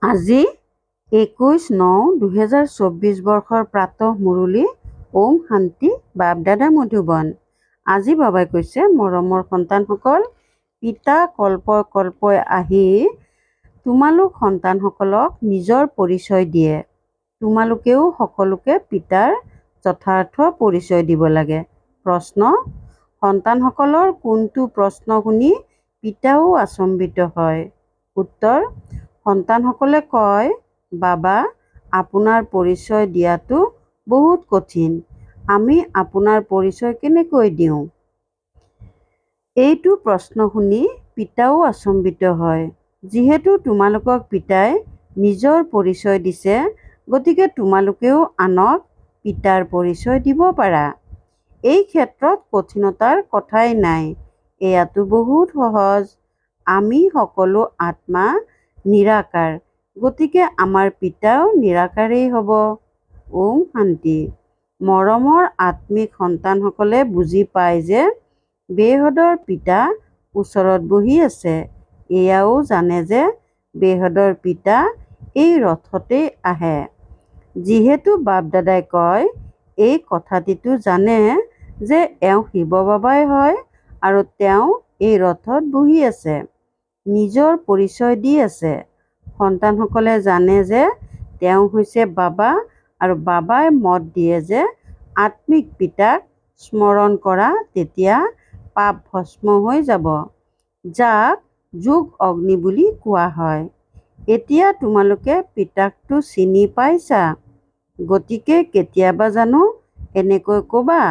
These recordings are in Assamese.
আজি 21/9/2024 বৰ্ষৰ প্ৰাতঃ মুৰলী। ওম শান্তি। বাপ দাদা মধুবন। আজি বাবাই কৈছে, মৰমৰ সন্তানসকল, পিতা কল্পই কল্পই আহি তোমালোক সন্তানসকলক নিজৰ পৰিচয় দিয়ে। তোমালোকেও সকলোকে পিতাৰ যথাৰ্থ পৰিচয় দিব লাগে। প্ৰশ্ন: সন্তানসকলৰ কোনটো প্ৰশ্ন শুনি পিতাও আচম্বিত হয়? উত্তৰ: সন্তানসকলে কয়, বাবা, আপোনাৰ পৰিচয় দিয়াটো বহুত কঠিন। আমি আপোনাৰ পৰিচয় কেনেকৈ দিওঁ? এইটো প্ৰশ্ন শুনি পিতাও আচম্বিত হয়। যিহেতু তোমালোকক পিতাই নিজৰ পৰিচয় দিছে, গতিকে তোমালোকেও আনক পিতাৰ পৰিচয় দিব পাৰা। এই ক্ষেত্ৰত কঠিনতাৰ কথাই নাই। এয়াতো বহুত সহজ। আমি সকলো আত্মা নিৰাকাৰ, গতিকে আমাৰ পিতাও নিৰাকাৰেই হ'ব। ওম শান্তি। মৰমৰ আত্মিক সন্তানসকলে বুজি পায় যে বেহদৰ পিতা ওচৰত বহি আছে। এয়াও জানে যে বেহদৰ পিতা এই ৰথতেই আহে। যিহেতু বাপ দাদাই কয়, এই কথাটিতো জানে যে এওঁ শিৱ বাবাই হয় আৰু তেওঁ এই ৰথত বহি আছে, নিজৰ পৰিচয় দি আছে। সন্তানসকলে জানে যে তেওঁ হৈছে বাবা আৰু বাবাই মত দিয়ে যে আত্মিক পিতাক স্মৰণ কৰা, তেতিয়া পাপ ভস্ম হৈ যাব, যাক যোগ অগ্নি বুলি কোৱা হয়। এতিয়া তোমালোকে পিতাকটো চিনি পাইছা, গতিকে কেতিয়াবা জানো এনেকৈ ক'বা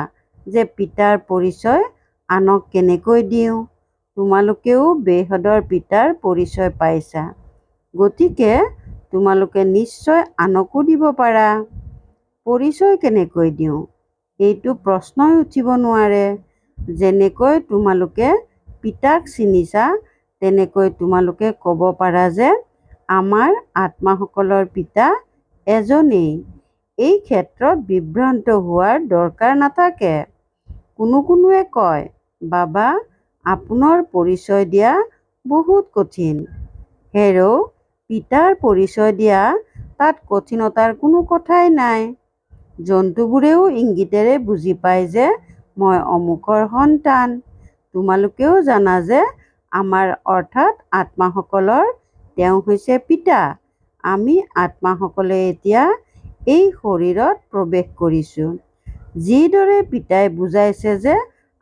যে পিতাৰ পৰিচয় আনক কেনেকৈ দিওঁ? তোমালোকেও বেহদৰ পিতাৰ পৰিচয় পাইছা, গতিকে তোমালোকে নিশ্চয় আনকো দিব পাৰা। পৰিচয় কেনেকৈ দিওঁ? এইটো প্ৰশ্নই উঠিব নোৱাৰে। যেনেকৈ তোমালোকে পিতাক চিনিছা, তেনেকৈ তোমালোকে ক'ব পাৰা যে আমাৰ আত্মাসকলৰ পিতা এজনেই। এই ক্ষেত্ৰত বিভ্ৰান্ত হোৱাৰ দৰকাৰ নাথাকে। কোনোৱে কয়, বাবা, আপোনাৰ পৰিচয় দিয়া বহুত কঠিন। হেৰৌ, পিতাৰ পৰিচয় দিয়া, তাত কঠিনতাৰ কোনো কথাই নাই। জন্তুবোৰেও ইংগিতেৰে বুজি পায় যে মই অমুকৰ সন্তান। তোমালোকেও জানা যে আমাৰ অৰ্থাৎ আত্মাসকলৰ তেওঁ হৈছে পিতা। আমি আত্মাসকলে এতিয়া এই শৰীৰত প্ৰৱেশ কৰিছোঁ। যিদৰে পিতাই বুজাইছে যে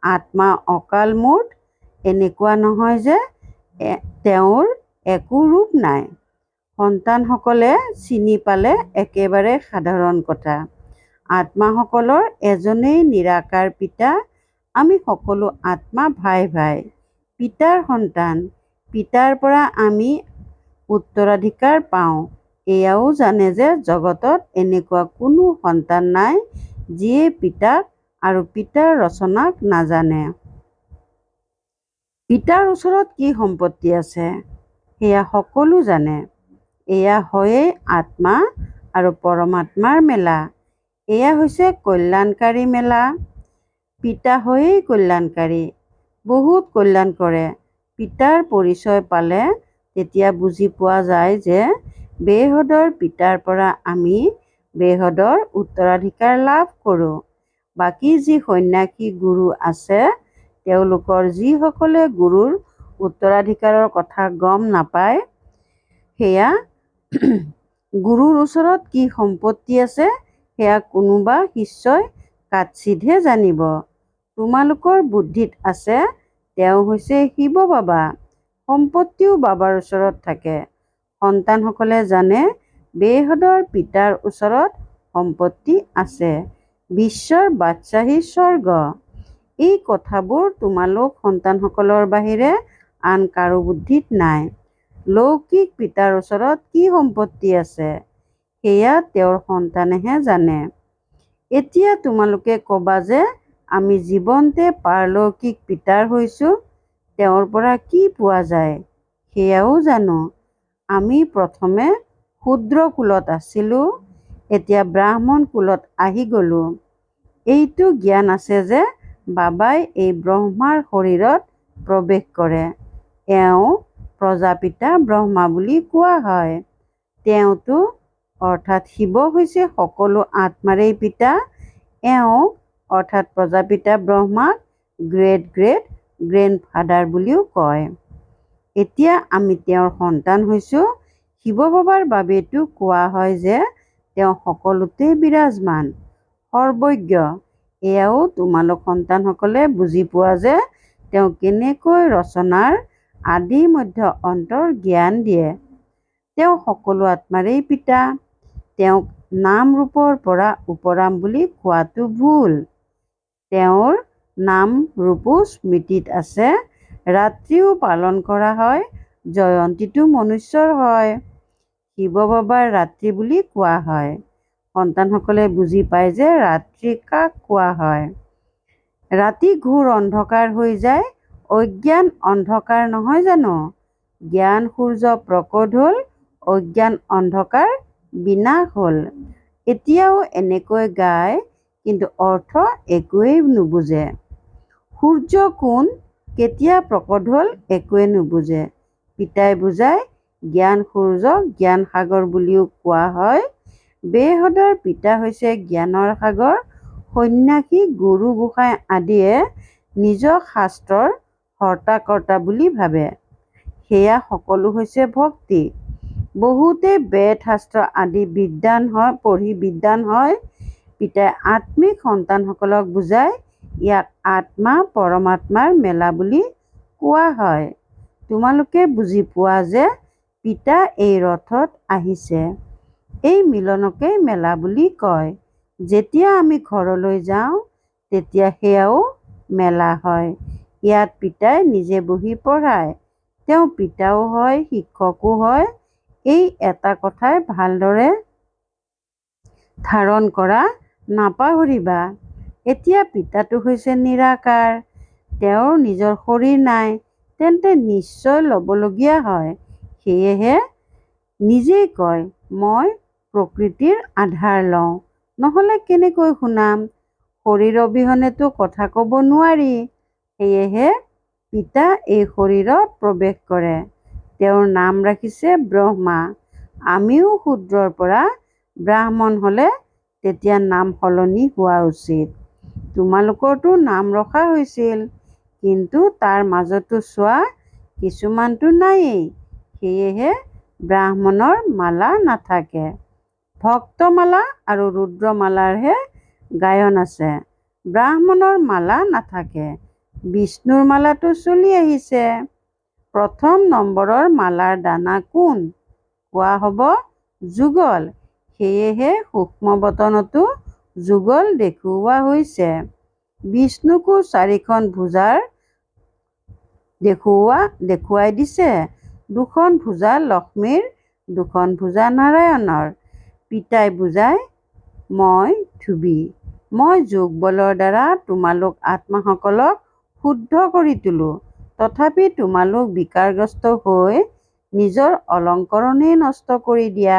আত্মা অকাল মূৰ্ত, এনেকুৱা নহয় যে তেওঁৰ একো ৰূপ নাই। সন্তানসকলে চিনি পালে একেবাৰে সাধাৰণ কথা। আত্মাসকলৰ এজনেই নিৰাকাৰ পিতা। আমি সকলো আত্মা ভাই ভাই, পিতাৰ সন্তান। পিতাৰ পৰা আমি উত্তৰাধিকাৰ পাওঁ। এয়াও জানে যে জগতত এনেকুৱা কোনো সন্তান নাই যিয়ে পিতাক আৰু পিতাৰ ৰচনাক নাজানে। পিতাৰ ওচৰত কি সম্পত্তি আছে, সেয়া সকলো জানে। এয়া হয়েই আত্মা আৰু পৰমাত্মাৰ মেলা। এয়া হৈছে কল্যাণকাৰী মেলা। পিতা হয়েই কল্যাণকাৰী, বহুত কল্যাণ কৰে। পিতাৰ পৰিচয় পালে তেতিয়া বুজি পোৱা যায় যে বেহদৰ পিতাৰ পৰা আমি বেহদৰ উত্তৰাধিকাৰ লাভ কৰোঁ। বাকী যি সন্ন্যাসী গুৰু আছে, তেওঁলোকৰ যিসকলে গুৰুৰ উত্তৰাধিকাৰৰ কথা গম নাপায়, সেয়া গুৰুৰ ওচৰত কি সম্পত্তি আছে সেয়া কোনোবা শিষ্যই কাৎচিতহে জানিব। তোমালোকৰ বুদ্ধিত আছে তেওঁ হৈছে শিৱ বাবা। সম্পত্তিও বাবাৰ ওচৰত থাকে। সন্তানসকলে জানে বেহদৰ পিতাৰ ওচৰত সম্পত্তি আছে, বিশ্বৰ বাদশ্বাহী স্বৰ্গ। এই কথাবোৰ তোমালোক সন্তানসকলৰ বাহিৰে আন কাৰো বুদ্ধিত নাই। লৌকিক পিতাৰ ওচৰত কি সম্পত্তি আছে, সেয়া তেওঁৰ সন্তানেহে জানে। এতিয়া তোমালোকে ক'বা যে আমি জীৱন্তে পাৰলৌকিক পিতাৰ হৈছোঁ, তেওঁৰ পৰা কি পোৱা যায়? সেয়াও জানো। আমি প্ৰথমে শূদ্ৰ কুলত আছিলোঁ, এতিয়া ব্ৰাহ্মণ কুলত আহি গ'লোঁ। এইটো জ্ঞান আছে যে বাবাই এই ব্ৰহ্মাৰ শৰীৰত প্ৰৱেশ কৰে। এওঁ প্ৰজাপিতা ব্ৰহ্মা বুলি কোৱা হয়। তেওঁতো অৰ্থাৎ শিৱ হৈছে সকলো আত্মাৰেই পিতা। এওঁক অৰ্থাৎ প্ৰজাপিতা ব্ৰহ্মাক গ্ৰেট গ্ৰেট গ্ৰেণ্ডফাদাৰ বুলিও কয়। এতিয়া আমি তেওঁৰ সন্তান হৈছোঁ। শিৱ বাবাৰ বাবেতো কোৱা হয় যে তেওঁ সকলোতে বিৰাজমান, সৰ্বজ্ঞ। এয়াও তোমালোক সন্তানসকলে বুজি পোৱা যে তেওঁ কেনেকৈ ৰচনাৰ আদি মধ্য অন্তৰ জ্ঞান দিয়ে। তেওঁ সকলো আত্মাৰেই পিতা। তেওঁক নাম ৰূপৰ পৰা উপৰাম বুলি কোৱাটো ভুল। তেওঁৰ নাম ৰূপো স্মৃতিত আছে। ৰাত্ৰিও পালন কৰা হয়, জয়ন্তীটো মনুষ্যৰ হয়। শিৱ বাবাৰ ৰাত্ৰি বুলি কোৱা হয়। সন্তানসকলে বুজি পায় যে ৰাত্ৰি কাক কোৱা হয়। ৰাতি ঘোৰ অন্ধকাৰ হৈ যায়, অজ্ঞান অন্ধকাৰ নহয় জানো? জ্ঞান সূৰ্য প্ৰকট হ'ল, অজ্ঞান অন্ধকাৰ বিনাশ হ'ল। এতিয়াও এনেকৈ গায়, কিন্তু অৰ্থ একোৱেই নুবুজে। সূৰ্য কোন, কেতিয়া প্ৰকট হ'ল একোৱে নুবুজে। পিতাই বুজায়। জ্ঞান সূৰ্যক জ্ঞান সাগৰ বুলিও কোৱা হয়। বেহদৰ পিতা হৈছে জ্ঞানৰ সাগৰ। সন্ন্যাসী গুৰু গোসাঁই আদিয়ে নিজক শাস্ত্ৰৰ হৰ্তা-কৰ্তা বুলি ভাবে। সেয়া সকলো হৈছে ভক্তি। বহুতে বেদ শাস্ত্ৰ আদি পঢ়ি বিদ্বান হয়। পিতাই আত্মিক সন্তানসকলক বুজায়। ইয়াক আত্মা পৰমাত্মাৰ মেলা বুলি কোৱা হয়। তোমালোকে বুজি পোৱা যে পিতা এই ৰথত আহিছে। এই মিলনকেই মেলা বুলি কয়। যেতিয়া আমি ঘৰলৈ যাওঁ, তেতিয়া সেয়াও মেলা হয়। ইয়াত পিতাই নিজে বহি পঢ়ায়। তেওঁ পিতাও হয়, শিক্ষকো হয়। এই এটা কথাই ভালদৰে ধাৰণ কৰা নাপাহৰিবা। এতিয়া পিতাটো হৈছে নিৰাকাৰ। তেওঁৰ নিজৰ শৰীৰ নাই, তেন্তে নিশ্চয় ল'বলগীয়া হয়। সেয়েহে নিজেই কয়, মই প্ৰকৃতিৰ আধাৰ লওঁ, নহ'লে কেনেকৈ শুনাম? শৰীৰ অবিহনেতো কথা ক'ব নোৱাৰি। সেয়েহে পিতা এই শৰীৰত প্ৰৱেশ কৰে। তেওঁৰ নাম ৰাখিছে ব্ৰহ্মা। আমিও শূদ্ৰৰ পৰা ব্ৰাহ্মণ হ'লে তেতিয়া নাম সলনি হোৱা উচিত। তোমালোকৰতো নাম ৰখা হৈছিল, কিন্তু তাৰ মাজতো চোৱা, কিছুমানতো নায়েই। সেয়েহে ব্ৰাহ্মণৰ মালা নাথাকে। ভক্তমালা আৰু ৰুদ্ৰমালাৰহে গায়ন আছে। ব্ৰাহ্মণৰ মালা নাথাকে। বিষ্ণুৰ মালাটো চলি আহিছে। প্ৰথম নম্বৰৰ মালাৰ দানা কোন? কোৱা হ'ব যুগল। সেয়েহে সূক্ষ্মবতনতো যুগল দেখুওৱা হৈছে। বিষ্ণুকো 4খন ভুজাৰ দেখুৱাই দিছে। 2খন ভুজা লক্ষ্মীৰ, 2খন ভুজা নাৰায়ণৰ। পিতাই বুজায়, মই ধোবী। মই যোগ বলৰ দ্বাৰা তোমালোক আত্মাসকলক শুদ্ধ কৰি তোলো। তথাপি তোমালোক বিকাৰগ্ৰস্ত হৈ নিজৰ অলংকৰণেই নষ্ট কৰি দিয়া।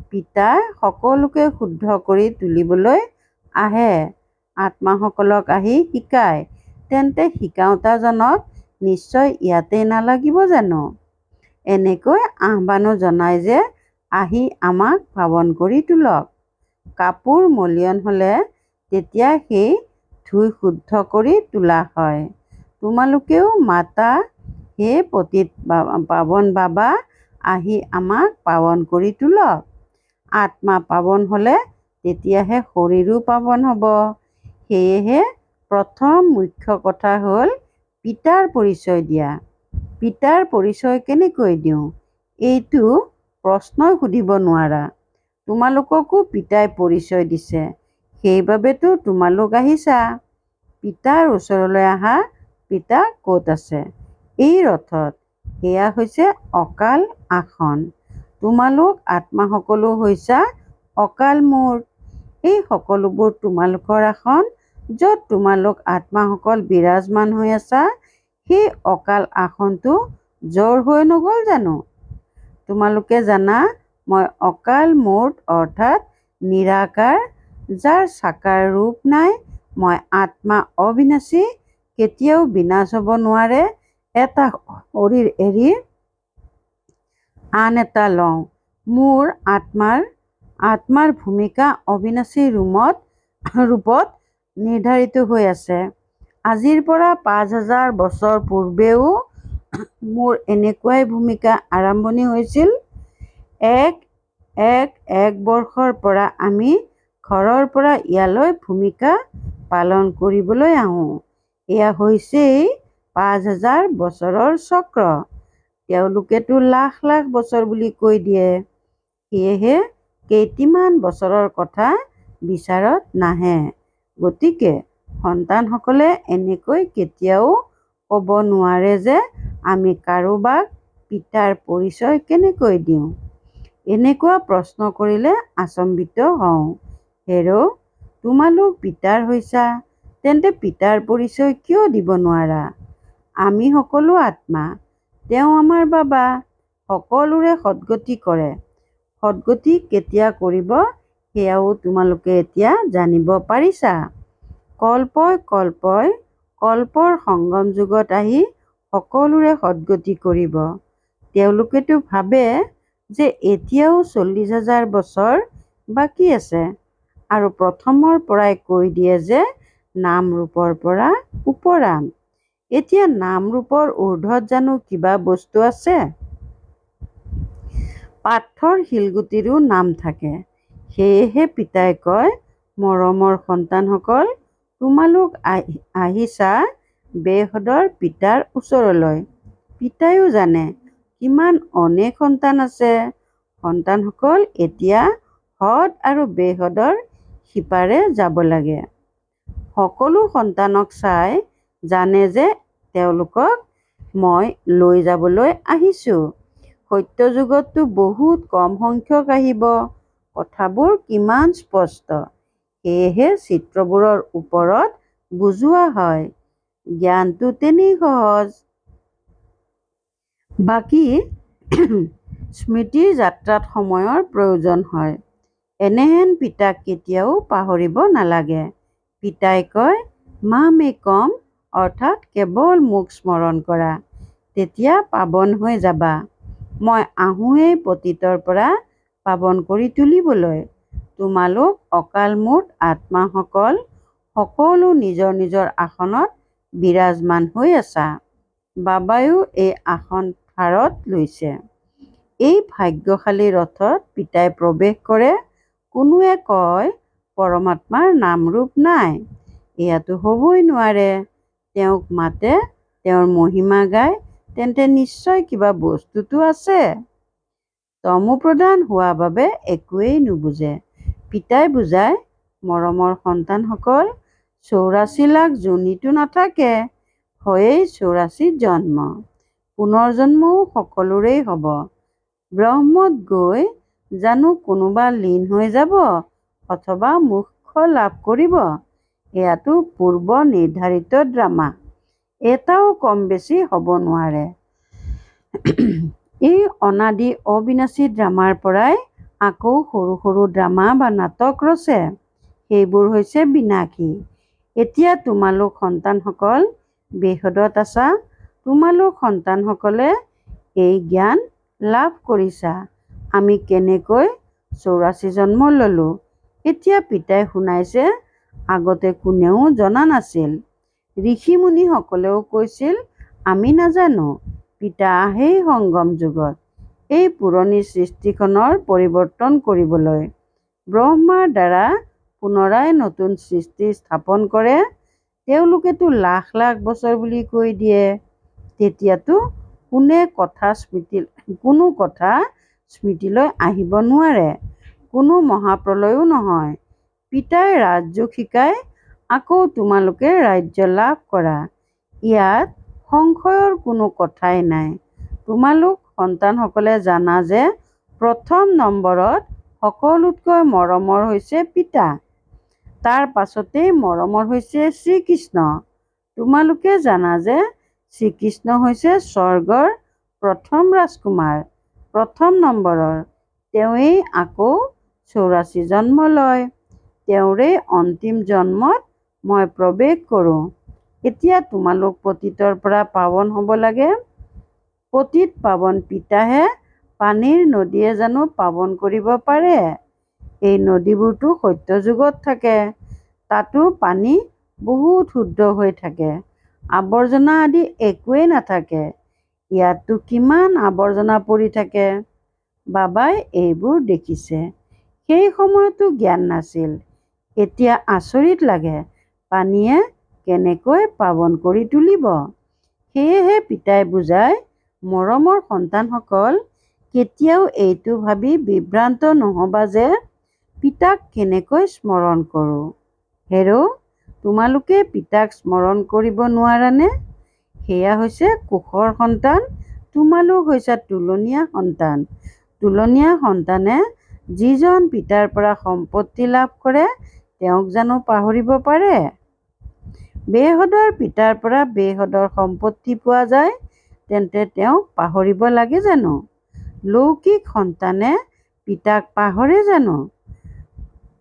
পিতাই সকলোকে শুদ্ধ কৰি তুলিবলৈ আহে। আত্মাসকলক আহি শিকায়। তেন্তে শিকাওঁতাজনক নিশ্চয় ইয়াতেই নালাগিব জানো? এনেকৈ আহ্বানো জনায় যে আহি আমাক পাৱন কৰি তোলক। কাপোৰ মলিয়ন হ'লে তেতিয়া সেই ধুই শুদ্ধ কৰি তোলা হয়। তোমালোকেও মাতা, হে পতিত পাৱন বাবা, আহি আমাক পাৱন কৰি তোলক। আত্মা পাৱন হ'লে তেতিয়াহে শৰীৰো পাৱন হ'ব। সেয়েহে প্ৰথম মুখ্য কথা হ'ল পিতাৰ পৰিচয় দিয়া। পিতাৰ পৰিচয় কেনেকৈ দিওঁ? এইটো প্ৰশ্নই সুধিব নোৱাৰা। তোমালোককো পিতাই পৰিচয় দিছে। সেইবাবেতো তোমালোক আহিছা। পিতাৰ ওচৰলৈ আহা। পিতা ক'ত আছে? এই ৰথত। সেয়া হৈছে অকাল আসন। তোমালোক আত্মাসকলো হৈছা অকাল মূৰ্ত। এই সকলোবোৰ তোমালোকৰ আসন। য'ত তোমালোক আত্মাসকল বিৰাজমান হৈ আছা, সেই অকাল আসনটো জ্বৰ হৈ নগ'ল জানো? তোমালোকে জানা, মই অকাল মূৰ্ত অৰ্থাৎ নিৰাকাৰ, যাৰ সাকাৰ ৰূপ নাই। মই আত্মা অবিনাশী, কেতিয়াও বিনাশ হ'ব নোৱাৰে। এটা শৰীৰ এৰি আন এটা লওঁ। মোৰ আত্মাৰ ভূমিকা অবিনাশী ৰূপত নিৰ্ধাৰিত হৈ আছে। আজিৰ পৰা ৫,০০০ বছৰ পূৰ্বেও মোৰ এনেকুৱাই ভূমিকা আৰম্ভণি হৈছিল। এক বৰ্ষৰ পৰা আমি ঘৰৰ পৰা ইয়ালৈ ভূমিকা পালন কৰিবলৈ আহোঁ। এয়া হৈছেই ৫,০০০ বছৰৰ চক্ৰ। তেওঁলোকেতো লাখ লাখ বছৰ বুলি কৈ দিয়ে। সেয়েহে কেইটিমান বছৰৰ কথা বিচাৰত নাহে। গতিকে সন্তানসকলে এনেকৈ কেতিয়াও ক'ব নোৱাৰে যে আমি কাৰোবাক পিতাৰ পৰিচয় কেনেকৈ দিওঁ। এনেকুৱা প্ৰশ্ন কৰিলে আচম্বিত হওঁ। হেৰ', তোমালোক পিতাৰ হৈছা, তেন্তে পিতাৰ পৰিচয় কিয় দিব নোৱাৰা? আমি সকলো আত্মা, তেওঁ আমাৰ বাবা। সকলোৰে সদ্গতি কৰে। সদ্গতি কেতিয়া কৰিব সেয়াও তোমালোকে এতিয়া জানিব পাৰিছা। কল্পৰ সংগম যুগত আহি সকলোৰে সদ্গতি কৰিব। তেওঁলোকেতো ভাবে যে এতিয়াও ৪০,০০০ বছৰ বাকী আছে আৰু প্ৰথমৰ পৰাই কৈ দিয়ে যে নাম ৰূপৰ পৰা উপৰাম। এতিয়া নাম ৰূপৰ ঊৰ্ধত জানো কিবা বস্তু আছে? পাথৰ শিলগুটিৰো নাম থাকে। সেয়েহে পিতাই কয়, মৰমৰ সন্তানসকল, তোমালোক আহিছা বেহদৰ পিতাৰ ওচৰলৈ। পিতাইও জানে কিমান অনেক সন্তান আছে। সন্তানসকল এতিয়া হদ আৰু বেহদৰ সিপাৰে যাব লাগে। সকলো সন্তানক চাই জানে যে তেওঁলোকক মই লৈ যাবলৈ আহিছোঁ। সত্য যুগততো বহুত কম সংখ্যক আহিব। কথাবোৰ কিমান স্পষ্ট। সেয়েহে চিত্ৰবোৰৰ ওপৰত বুজোৱা হয়। জ্ঞানটো তেনেই সহজ। বাকী স্মৃতিৰ যাত্ৰাত সময়ৰ প্ৰয়োজন হয়। এনেহেন পিতাক কেতিয়াও পাহৰিব নালাগে। পিতাই কয়, মাম একম, অৰ্থাৎ কেৱল মোক স্মৰণ কৰা, তেতিয়া পাৱন হৈ যাবা। মই আহোঁৱেই পতিতৰ পৰা পাৱন কৰি তুলিবলৈ। তোমালোক অকালমূৰ্ত আত্মাসকল সকলো নিজৰ নিজৰ আসনত বিৰাজমান হৈ আছা। বাবাইও এই আসন ভাৰত লৈছে। এই ভাগ্যশালী ৰথত পিতাই প্ৰৱেশ কৰে। কোনোৱে কয় পৰমাত্মাৰ নাম-ৰূপ নাই। এয়াতো হ'বই নোৱাৰে। তেওঁক মাতে, তেওঁৰ মহিমা গায়, তেন্তে নিশ্চয় কিবা বস্তুটো আছে। তমোপ্ৰধান হোৱা বাবে একোৱেই নুবুজে। পিতাই বুজায়, মৰমৰ সন্তানসকল, ৮৪ লাখ যোনিতো নাথাকে, হয়েই ৮৪ জন্ম। পুনৰ্জন্মও সকলোৰেই হ'ব। ব্ৰহ্মত গৈ জানো কোনোবা লীন হৈ যাব অথবা মোক্ষ লাভ কৰিব? এয়াতো পূৰ্ব নিৰ্ধাৰিত ড্ৰামা। এটাও কম বেছি হ'ব নোৱাৰে। এই অনাদি অবিনাশী ড্ৰামাৰ পৰাই আকৌ সৰু সৰু ড্ৰামা বা নাটক ৰচে। সেইবোৰ হৈছে বিনাশী। এতিয়া তোমালোক সন্তানসকল বেহদত আছা। তোমালোক সন্তানসকলে এই জ্ঞান লাভ কৰিছা। আমি কেনেকৈ ৮৪ জন্ম ল'লো। এতিয়া পিতাই শুনাইছে, আগতে কোনেও জনা নাছিল। ঋষি-মুনিসকলেও কৈছিল, আমি নাজানো। পিতা আহেই সংগম যুগত এই পুৰণি সৃষ্টিখনৰ পৰিৱৰ্তন কৰিবলৈ। ব্ৰহ্মাৰ দ্বাৰা পুনৰাই নতুন সৃষ্টি স্থাপন কৰে। তেওঁলোকেতো লাখ লাখ বছৰ বুলি কৈ দিয়ে। তেতিয়াতো কোনো কথা স্মৃতিলৈ আহিব নোৱাৰে। কোনো মহাপ্ৰলয়ো নহয়। পিতাই ৰাজযোগ শিকায়, আকৌ তোমালোকে ৰাজ্য লাভ কৰা। ইয়াত সংশয়ৰ কোনো কথাই নাই। তোমালোক সন্তানসকলে জানা যে প্ৰথম নম্বৰত সকলোতকৈ মৰমৰ হৈছে পিতা। তাৰ পাছতেই মৰমৰ হৈছে শ্ৰীকৃষ্ণ। তোমালোকে জানা যে শ্ৰীকৃষ্ণ হৈছে স্বৰ্গৰ প্ৰথম ৰাজকুমাৰ, প্ৰথম নম্বৰৰ। তেওঁৱেই আকৌ ৮৪ জন্ম লয়। তেওঁৰে অন্তিম জন্মত মই প্ৰৱেশ কৰোঁ। এতিয়া তোমালোক পতিতৰ পৰা পাৱন হ'ব লাগে। পতিত পাৱন পিতাহে পানীৰ নদীয়ে জানো পাৱন কৰিব পাৰে? এই নদীবোৰতো সত্যযুগত থাকে। তাতো পানী বহুত শুদ্ধ হৈ থাকে। আৱৰ্জনা আদি একোৱেই নাথাকে। ইয়াততো কিমান আৱৰ্জনা পৰি থাকে। বাবাই এইবোৰ দেখিছে। সেই সময়তো জ্ঞান নাছিল। এতিয়া আচৰিত লাগে পানীয়ে কেনেকৈ পাৱন কৰি তুলিব। সেয়েহে পিতাই বুজায়, মৰমৰ সন্তানসকল, কেতিয়াও এইটো ভাবি বিভ্ৰান্ত নহ'বা যে পিতাক কেনেকৈ স্মৰণ কৰোঁ। হেৰৌ, তোমালোকে পিতাক স্মৰণ কৰিব নোৱাৰানে? সেয়া হৈছে কোষৰ সন্তান, তোমালোক হৈছা তুলনীয়া সন্তান। তুলনীয়া সন্তানে যিজন পিতাৰ পৰা সম্পত্তি লাভ কৰে তেওঁক জানো পাহৰিব পাৰে? বেহদৰ পিতাৰ পৰা বেহদৰ সম্পত্তি পোৱা যায়, তেন্তে তেওঁক পাহৰিব লাগে জানো? লৌকিক সন্তানে পিতাক পাহৰে জানো?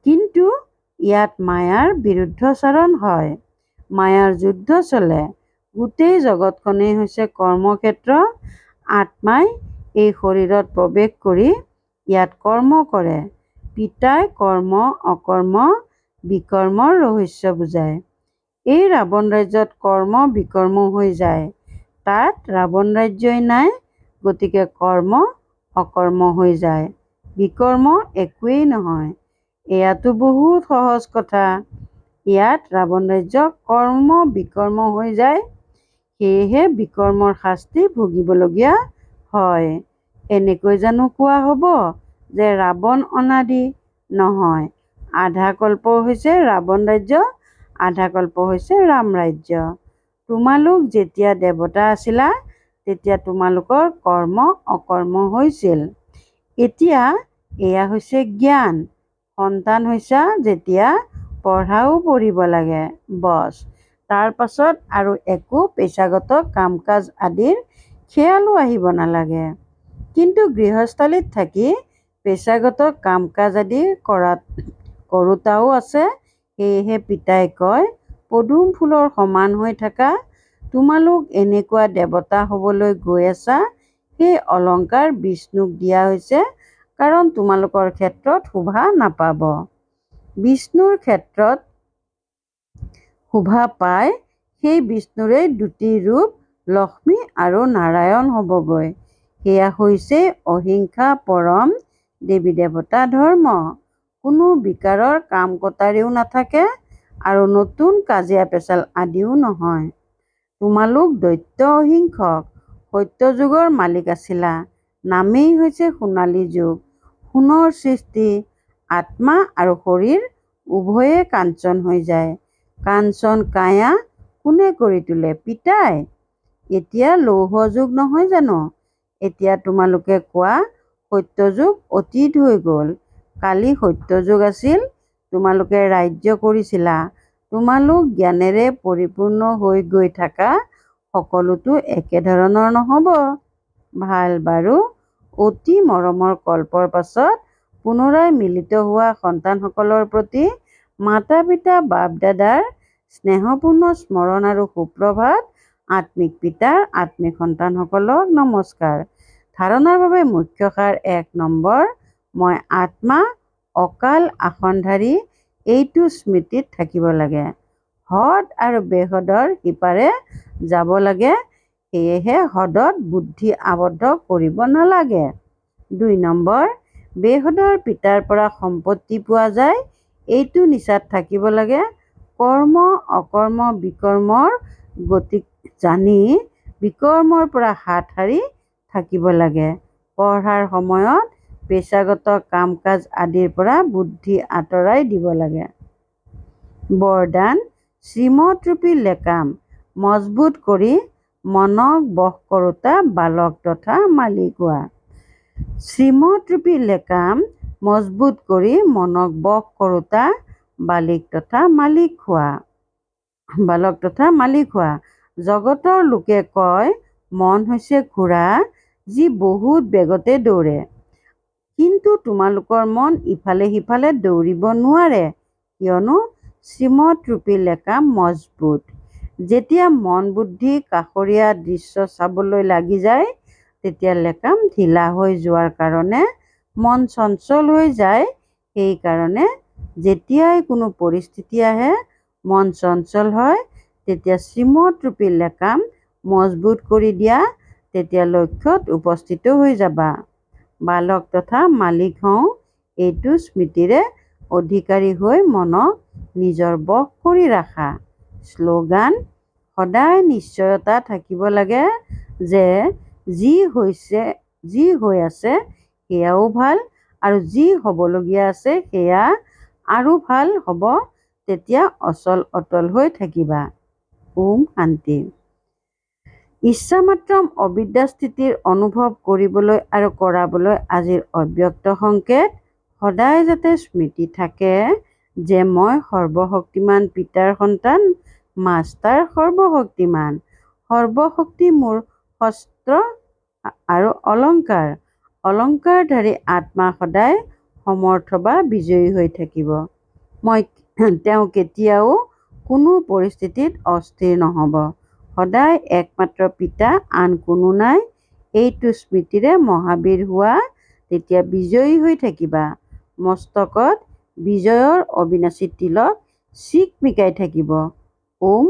কিন্তু ইয়াত মায়াৰ বিৰুদ্ধাচৰণ হয়। মায়াৰ যুদ্ধ চলে। গোটেই জগতখনেই হৈছে কৰ্মক্ষেত্ৰ। আত্মাই এই শৰীৰত প্ৰৱেশ কৰি ইয়াত কৰ্ম কৰে। পিতাই কৰ্ম অকৰ্ম বিকৰ্মৰ ৰহস্য বুজায়। এই ৰাৱণ ৰাজ্যত কৰ্ম বিকৰ্ম হৈ যায়। তাত ৰাৱণ ৰাজ্যই নাই, গতিকে কৰ্ম অকৰ্ম হৈ যায়। বিকৰ্ম একোৱেই নহয়। এয়াতো বহুত সহজ কথা। ইয়াত ৰাৱণ ৰাজ্য কৰ্ম বিকৰ্ম হৈ যায়। সেয়েহে বিকৰ্মৰ শাস্তি ভুগিবলগীয়া হয়। এনেকৈ জানো কোৱা হ'ব যে ৰাৱণ অনাদি? নহয়। আধা কল্প হৈছে ৰাৱণ ৰাজ্য, আধা কল্প হৈছে ৰাম ৰাজ্য। তোমালোক যেতিয়া দেৱতা আছিলা তেতিয়া তোমালোকৰ কৰ্ম অকৰ্ম হৈছিল। এতিয়া এয়া হৈছে জ্ঞান। সন্তান হৈছা যেতিয়া পঢ়াও পঢ়িব লাগে, বছ। তাৰ পাছত আৰু একো পেচাগত কাম-কাজ আদিৰ খেয়ালো আহিব নালাগে। কিন্তু গৃহস্থালীত থাকি পেচাগত কাম-কাজ আদি কৰোঁতাও আছে। সেয়েহে পিতাই কয়, পদুম ফুলৰ সমান হৈ থাকা। তোমালোক এনেকুৱা দেৱতা হ'বলৈ গৈ আছা। সেই অলংকাৰ বিষ্ণুক দিয়া হৈছে, কাৰণ তোমালোকৰ ক্ষেত্ৰত শোভা নাপাব। বিষ্ণুৰ ক্ষেত্ৰত শোভা পায়। সেই বিষ্ণুৰেই দুটি ৰূপ, লক্ষ্মী আৰু নাৰায়ণ হ'বগৈ। সেয়া হৈছে অহিংসা পৰম দেৱী দেৱতা ধৰ্ম। কোনো বিকাৰৰ কাম কটাৰীও নাথাকে আৰু নতুন কাজিয়া পেচাল আদিও নহয়। তোমালোক দৈত্য অহিংসক। সত্যযুগৰ মালিক আছিলা। নামেই হৈছে সোণালী যুগ। সোণৰ সৃষ্টি। আত্মা আৰু শৰীৰ উভয়ে কাঞ্চন হৈ যায়। কাঞ্চন কায়া কোনে কৰি তোলে? পিতাই। এতিয়া লৌহ যুগ নহয় জানো? এতিয়া তোমালোকে কোৱা সত্যযুগ অতীত হৈ গ'ল। কালি সত্যযুগ আছিল। তোমালোকে ৰাজ্য কৰিছিলা। তোমালোক জ্ঞানেৰে পৰিপূৰ্ণ হৈ গৈ থাকা। সকলোতো একেধৰণৰ নহ'ব। ভাল বাৰু। অতি মৰমৰ কল্পৰ পাছত পুনৰাই মিলিত হোৱা সন্তানসকলৰ প্ৰতি মাতা-পিতা বাপ-দাদাৰ স্নেহপূৰ্ণ স্মৰণ আৰু সুপ্ৰভাত। আত্মিক পিতাৰ আত্মিক সন্তানসকলক নমস্কাৰ। ধাৰণাৰ বাবে মুখ্য সাৰ ১ নম্বৰ, মই আত্মা, অকাল আসনধাৰী এইটো স্মৃতিত থাকিব লাগে। হদ আৰু বেহদৰ সিপাৰে যাব লাগে। সেয়েহে হদত বুদ্ধি আবদ্ধ কৰিব নালাগে। ২ নম্বৰ, বেহদৰ পিতাৰ পৰা সম্পত্তি পোৱা যায়, এইটো নিচাত থাকিব লাগে। কৰ্ম অকৰ্ম বিকৰ্মৰ গতি জানি বিকৰ্মৰ পৰা হাত সাৰি থাকিব লাগে। পঢ়াৰ সময়ত পেচাগত কাম-কাজ আদিৰ পৰা বুদ্ধি আঁতৰাই দিব লাগে। বৰদান, শ্ৰীমত ৰূপী লেকাম মজবুত কৰি মনক বশ কৰোঁতা বালক তথা মালিক হোৱা। শ্ৰীমত ৰূপী লেকাম মজবুত কৰি মনক বশ কৰোঁতা বালক তথা মালিক হোৱা। জগতৰ লোকে কয় মন হৈছে ঘোঁৰা, যি বহুত বেগতে দৌৰে। কিন্তু তোমালোকৰ মন ইফালে সিফালে দৌৰিব নোৱাৰে, কিয়নো শ্ৰীমত ৰূপী লেকাম মজবুত। যেতিয়া মন বুদ্ধি কাষৰীয়া দৃশ্য চাবলৈ লাগি যায়, তেতিয়া লেকাম ঢিলা হৈ যোৱাৰ কাৰণে মন চঞ্চল হৈ যায়। সেইকাৰণে যেতিয়াই কোনো পৰিস্থিতি আহে মন চঞ্চল হয়, তেতিয়া শ্ৰীমদ ৰূপী লেকাম মজবুত কৰি দিয়া, তেতিয়া লক্ষ্যত উপস্থিত হৈ যাবা। বালক তথা মালিক হওঁ, এইটো স্মৃতিৰে অধিকাৰী হৈ মনক নিজৰ বশ কৰি ৰাখা। শ্লোগান: সদায় নিশ্চয়তা থাকিব লাগে যে যি হৈ আছে সেয়াও ভাল, আৰু যি হ'বলগীয়া আছে সেয়া আৰু ভাল হ'ব। তেতিয়া অচল অটল হৈ থাকিবা। ওম শান্তি। ইচ্ছামাত্ৰম অবিদ্যা স্থিতিৰ অনুভৱ কৰিবলৈ আৰু কৰাবলৈ আজিৰ অব্যক্ত সংকেত: সদায় যাতে স্মৃতি থাকে যে মই সৰ্বশক্তিমান পিতাৰ সন্তান, মাষ্টাৰ সৰ্বশক্তিমান। সৰ্বশক্তি মোৰ শস্ত্ৰ আৰু অলংকাৰ। অলংকাৰধাৰী আত্মা সদায় সমৰ্থ বা বিজয়ী হৈ থাকিব। তেওঁ কেতিয়াও কোনো পৰিস্থিতিত অস্থিৰ নহ'ব। সদায় একমাত্ৰ পিতা, আন কোনো নাই। এইটো স্মৃতিৰে মহাবীৰ হোৱা, তেতিয়া বিজয়ী হৈ থাকিবা। মস্তকত বিজয়ৰ অবিনাশী তিলক চিকমিকাই থাকিব। ওম